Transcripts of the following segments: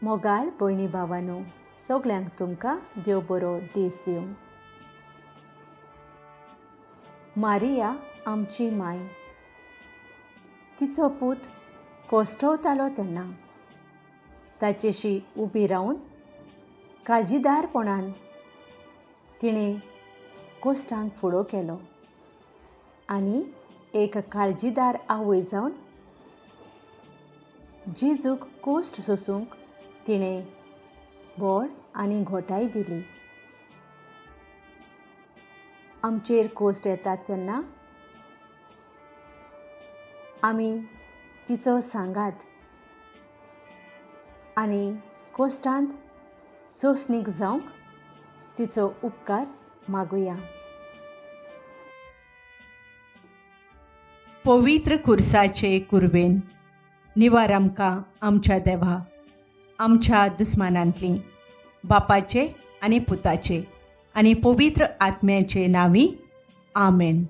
मोगाल भयणी भावांनो, सगळ्यांक तुमकां देव बरो दीस दिवं. मारिया आमची माय. तिचो पूत कोश्टवतालो तेन्ना ताचेशी उबी रावन काळजीदारपणान तिणें कोश्टांक फुडो केलो आनी एक काळजीदार आवय जावन जेजूक कोश्ट सोसूंक तिणें बळ आनी घोटाय दिली. आमचेर कोश्ट येतात तेन्ना आमी तिचो सांगात आनी कोश्टांत सोंसणीक जावंक तिचो उपकार मागुया. पवित्र खुर्साचे कुरवेन निवार आमकां आमच्या देवा, आमच्या दुस्मानांतली, बापाचे आनी पुताचे आनी पवित्र आत्म्याचे नांवी. आमेन.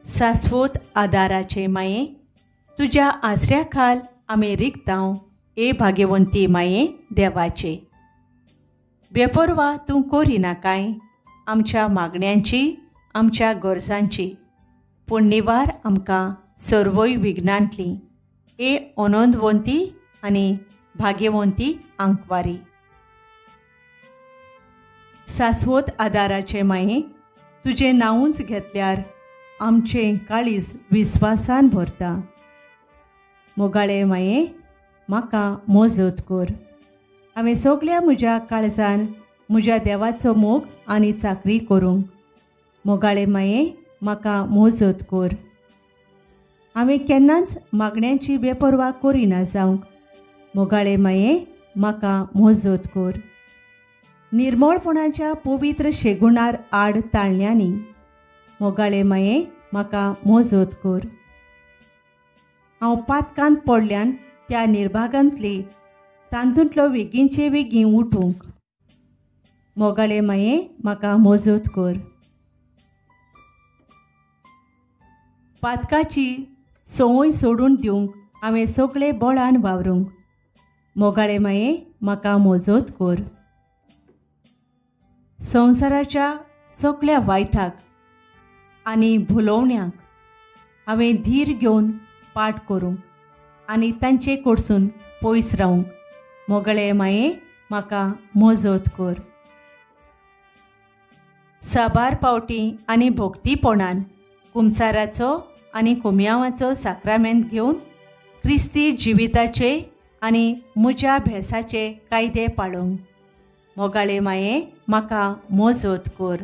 शाश्वत आदाराचे माये, तुज्या आसऱ्या खाल आमी रिगतांव. ए भाग्यवंती माये देवाचे, बेपरवा तूं कोरिना काय आमच्या मागण्यांची, आमच्या गरजांची, पूण निवार आमकां सर्वय विघ्नांतली. ए अनंदवंती आनी भाग्यवंती आंकवारी. शाश्वत आदाराचे माये, तुजें नांवूच घेतल्यार आमचें काळीज विस्वासान भरता. मोगाळे माये, म्हाका मोजत कर. हांवें सगळ्या म्हज्या काळजान म्हज्या देवाचो मोग आनी चाकरी करूंक. मोगाळे माये, म्हाका मोजत कर. हांवें केन्नाच मागण्यांची बेपरवा करिना जावंक. मोगाळे माये, म्हाका मोजत कर. निर्मळपणाच्या पवित्र शेगुणार आड ताळण्यांनी. मोगाळे माये, म्हाका मोजत कर. हांव पातकांत पडल्यान त्या निर्भागांतली तांतूंतलो वेगींचे वेगीं उठूंक. मोगाळे माये, म्हाका मोजत कर. पातकाची संवय सोडून दिवंक हांवें सगळे बळान वावरूंक. मोगाळे माये, म्हाका मोजत कर. संवसाराच्या सगळ्या वायटाक आनी भुलोवण्यांक हांवें धीर घेवन पाट करूंक आनी तांचे कडसून पयस रावंक. मोगाळे माये, म्हाका मोजत कर. साबार पावटी आनी भोक्तीपणान कुमसाराचो आनी कोमयावाचो साक्रामेंत घेवन क्रिस्ती जिविताचे आनी म्हज्या भेसाचे कायदे पाळूंक. मोगाळे माये, म्हाका मोजत कर.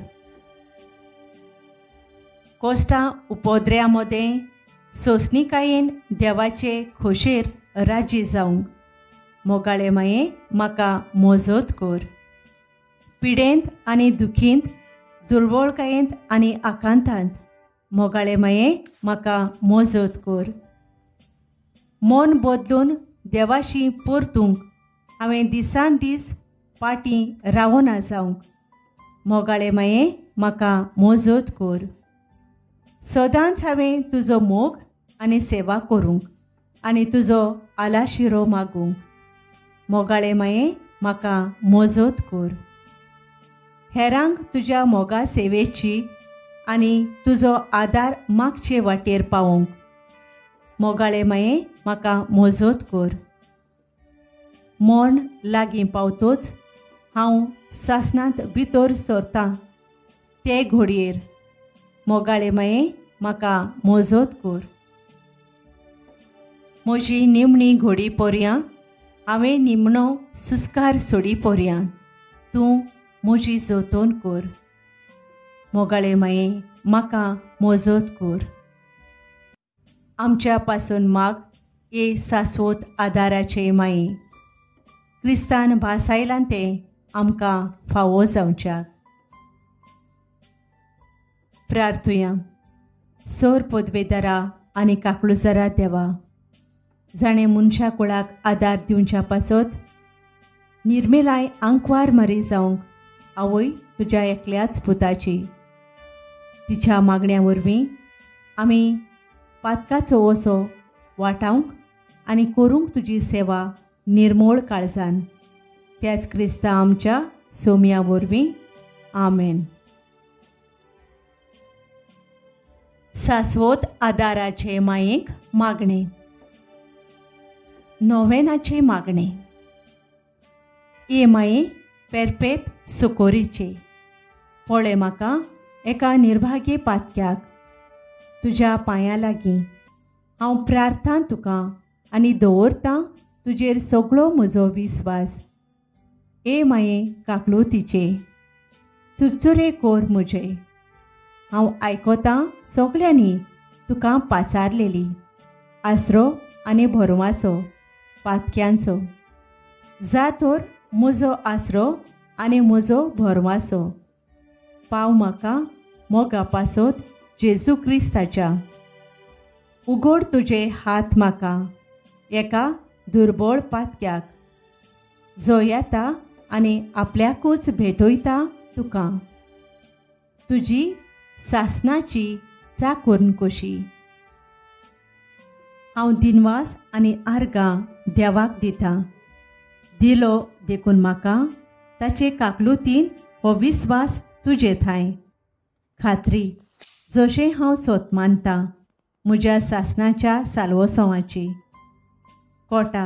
कोश्टां उपद्र्या मदें सोंसणीकायेन देवाचे खोशेर राजी जावंक. मोगाळे माये, म्हाका मोजत कर. पिडेंत आनी दुखींत, दुर्बळकायेंत आनी आकांतांत. मोगाळे माये, म्हाका मोजत कर. मन बदलून देवाशी परतूंक हांवें दिसान दीस पाटी रावना जावंक. मोगाळे माये, म्हाका मोजत कर. सदांच हांवें तुजो मोग आनी सेवा करूंक आनी तुजो आलाशिरो मागूंक. मोगाळे माये, म्हाका मोजत कर. हेरांक तुज्या मोगा सेवेची आनी तुजो आदार मागचे वाटेर पावोंक. मोगाळे माये, म्हाका मोजत कर. मरण लागीं पावतोच हांव सासणांत भितर सरतां ते घडयेर. मोगाळे माये, म्हाका मोजत कर. म्हजी निमणी घडी पर्यांत हांवें निमणो सुस्कार सोडी पर्यांत तूं म्हजी जतन कर. मोगाळे माये, म्हाका मोजत कर. आमच्या पासून माग, ए शाश्वत आदाराचे माये. क्रिस्तान भासायलां तें आमकां फावो जावच्याक. प्रार्थुया. सोर पदवेदारा आनी काकळुजारा देवा, जाणें मनशा कुळाक आदार दिवच्या पासत निर्मेलाय आंकवार मारी जावंक आवय तुज्या एकल्याच पुताची. तिच्या मागण्या वरवीं आमी पातकाचो वसो वाटावंक आनी करूंक तुजी सेवा निर्मोळ काळजान. त्याच क्रिस्ता आमच्या सोम्या वरवीं. आमेन. शाश्वत आदाराचे मायेक मागणे. नोवेनाचे मागणे. ए माये पेरपेत सुकोरीचे, पळय म्हाका एका निर्भागी पातक्याक तुज्या पांयां लागीं. हांव प्रार्थान तुका आनी दवरतां तुजेर सगळो म्हजो विस्वास. ए माये काकलुतीचे, चुरचुरे कोर म्हजे. हांव आयकोतां सगळ्यांनी तुका पाचारलेली आसरो आनी भरवंसो पातक्यांचो. जा तर म्हजो आसरो आनी म्हजो भरवंसो. पाव म्हाका मोगा पासत जेजू क्रिस्ताच्या. उगड तुजे हात म्हाका एका दुर्बळ पातक्याक, जो येता आनी आपल्याकूच भेटयता तुका. तुजी सासणाची चाकूर्ण कशी. हांव दिनवास आनी आर्गां देवाक दितां. दिलो देखून म्हाका ताचे काकलुतीन हो विस्वास तुजे थंय. खात्री जशें हांव सोत मानतां म्हज्या सासणाच्या सालवसोवाची. कोटा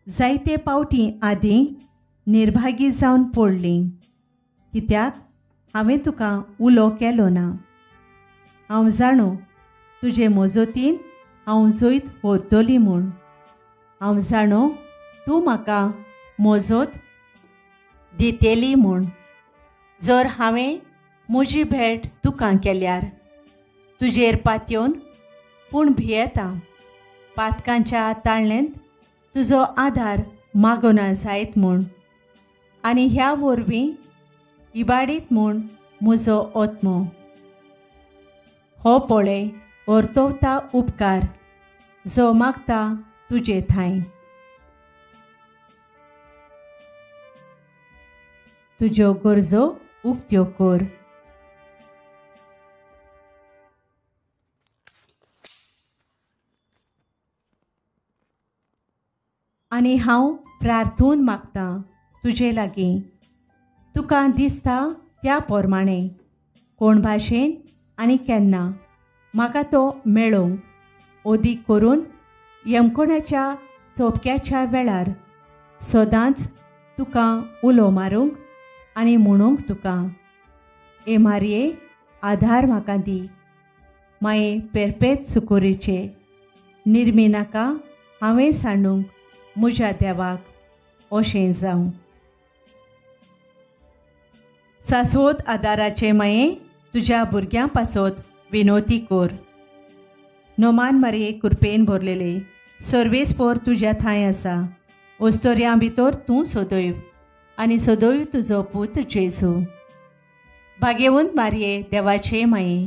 जायते पावटी आदीं निर्भागी जावन पडलीं, कित्याक हांवें तुका उलो केलो ना. हांव जाणो तुजे मजतीन हांव जैत व्हरतली म्हूण. हांव जाणो तूं म्हाका मजत दितेली म्हूण. जर हांवें म्हजी भेट तुका केल्यार तुजेर पातयेवन पूण भियेतां. पातकांच्या ताळणेंत तुजो आदार मागोना जायत म्हूण. आनी ह्या वरवीं इबाडीत म्हूण म्हजो ओत्मो. हो पळय वर्तवता उपकार जो मागता तुजे थंय. तुज्यो गरजो उक्त्यो कर. आनी हांव प्रार्थून मागतां तुजे लागीं. तुका दिसता त्या प्रमाणे कोण भाशेन आनी केन्ना म्हाका तो मेळोवंक ओदीक करून यमकोणाच्या चोपक्याच्या वेळार सदांच तुका उलो मारूंक आनी म्हणूंक तुका. ए मारये आधार म्हाका दी. माये पेरपेत सुकोरीचे निर्मी नाका हांवें सांडूंक म्हज्या देवाक अशें जावं. शाश्वत आदाराचे माये तुज्या भुरग्यां पासत विनोती कर. नोमान मारये कृपेन भरलेले सर्वेस्पर तुज्या थंय आसा. ओस्तोऱ्यां भितर तूं सदैव आनी सदैव तुजो पूत जेजू. भाग्यवंत मारये देवाचे माये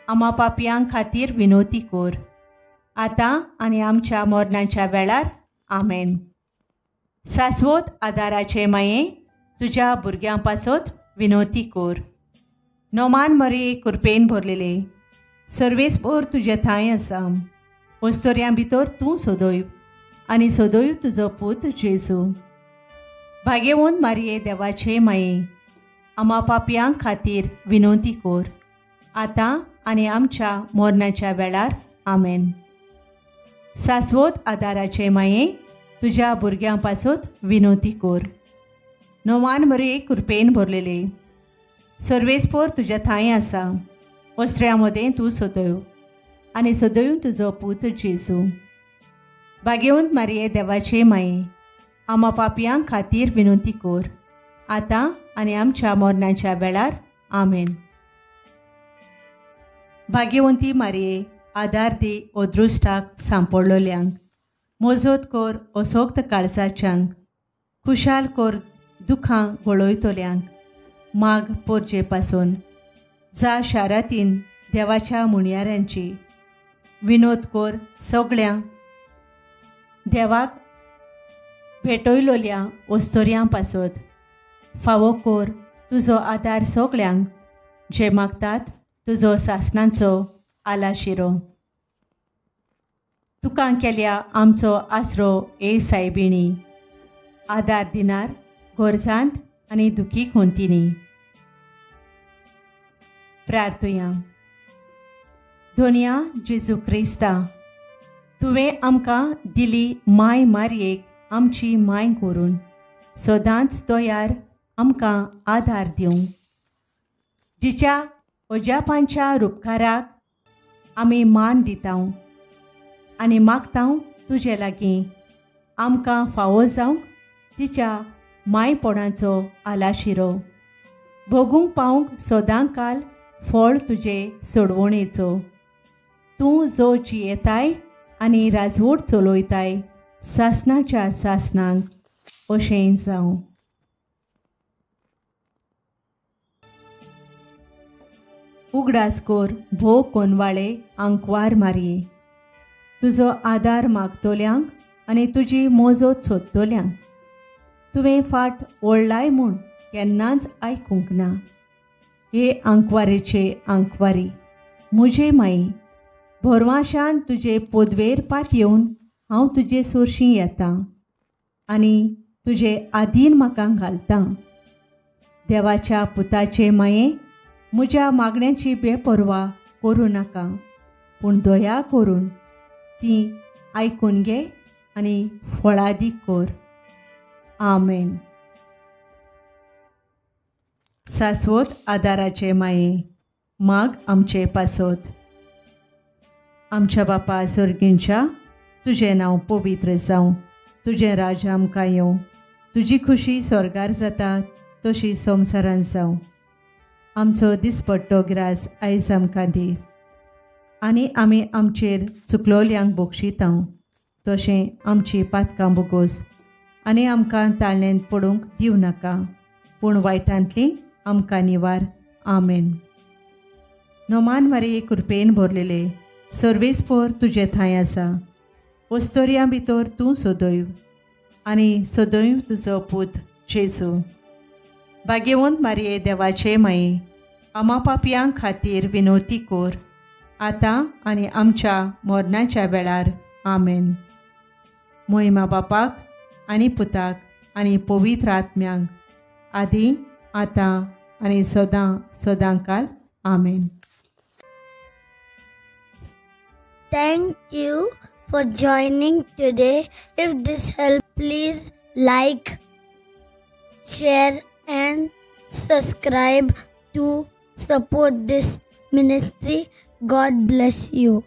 आमा पापयां खातीर विनोती कर. आतां आनी आमच्या मरणाच्या वेळार. आमेन. शाश्वत आदाराचे माये तुज्या भुरग्यां पासत विनोती कर. नोमान मारये कृपेन भरलेले सर्वेस्पर तुजे थंय आसा. ओस्तोऱ्यां भितर तूं सदैव आनी सदैव तुजो पूत जेजू. भाग्यवंत मारये देवाचे माये आमा पापयां खातीर विनोती कर. आतां आनी आमच्या मरणाच्या वेळार. आमेन. शाश्वत आदाराचे माये तुज्या भुरग्यां पासत विनोती कर. नोमान मारये कृपेन भरलेले सर्वेस्पर तुजे थंय आसा. ओस्त्र्यां मदें तूं सदैव आनी सदैव तुजो पूत जेजू. भाग्यवंत मारये देवाचे माये आमा पापयां खातीर विनोती कर. आतां आनी आमच्या मरणाच्या वेळार. आमेन. भाग्यवंती मारये आदार दी अदृश्टाक सांपडलोल्यांक. मजत कर असोक्त काळजाच्यांक. खुशाल कर दुखां वळयतल्यांक. माग पोरचे पासून जा शारांतीन देवाच्या मुणयाऱ्यांची. विनोद कर सगळ्यां देवाक भेटयलोल्या ओस्तोऱ्यां पासत. फावो कर तुजो आदार सगळ्यांक जे मागतात तुजो सासणांचो आलाशिरो. तुका केल्या आमचो आसरो ए सायबिणी, आदार दिनार गोरजांत आनी दुखी खोंतीनी. प्रार्थुया. धोनिया जेजू क्रिस्ता, तुवें आमकां दिली माय मारयेक आमची माय करून सदांच दोयार आमकां आदार दिवंक. जिच्या अजापांच्या उपकाराक आमी मान दितां आनी मागतां तुजे लागीं आमकां फावो जावंक तिच्या मायपणाचो आलाशिरो भोगूंक पावंक सदांकाल फळ तुजे सोडवणेचो. तूं जो जियेताय आनी राजवट चलोयताय सासणाच्या सासणांक अशें जावं. उगडास कोर भोव कोनवाळे आंकवार मारये, तुजो आदार मागतोल्यांक आनी तुजी मोजत सोदतोल्यांक तुवें फाट ओडलाय म्हूण केन्नाच आयकूंक ना. हे आंकवारेचे आंकवारी म्हजे माई, भरवाशान तुजे पोदवेर पात येवन हांव तुजे सोरशीं येतां आनी तुजे आदीन म्हाका घालतां. देवाच्या पुताचे माये, म्हज्या मागण्यांची बेपरवा करूं नाका, पूण दया करून ती आयकून घे आनी फळादीक कर. आमेन. सासवत आदाराचे माये, माग आमचे पासत. आमच्या बापा सर्गींच्या, तुजें नांव पवित्र जावं, तुजें राज आमकां येवं, तुजी खुशी स्वर्गार जाता तशी संवसारांत जावं. आमचो दिसपट्टो ग्रास आयज आमकां दी आनी आमी आमचेर चुकलोल्यांक बक्षितां तशें आमची पातकां बोगोस आनी आमकां ताळणेंत पडूंक दिवं नाका, पूण वायटांतली आमकां निवार. आमेन. नोमान मारी कृपेन भरलेले सर्वेस्पोर तुजे थंय आसा, वस्तोरयां भितर तूं सदैव आनी सदैव तुजो पूत जेजू. भाग्यवंत मारये देवाचे माये, आमा पापयां खातीर विनोती कोर, आतां आनी आमच्या मरणाच्या वेळार. आमेन. महिमा बापाक आनी पुताक आनी पवित्र आत्म्यांक, आदी आतां आनी सदां सदांकाल. आमेन. Thank you for joining today. If this helped, please like, share and subscribe to support this ministry. God bless you.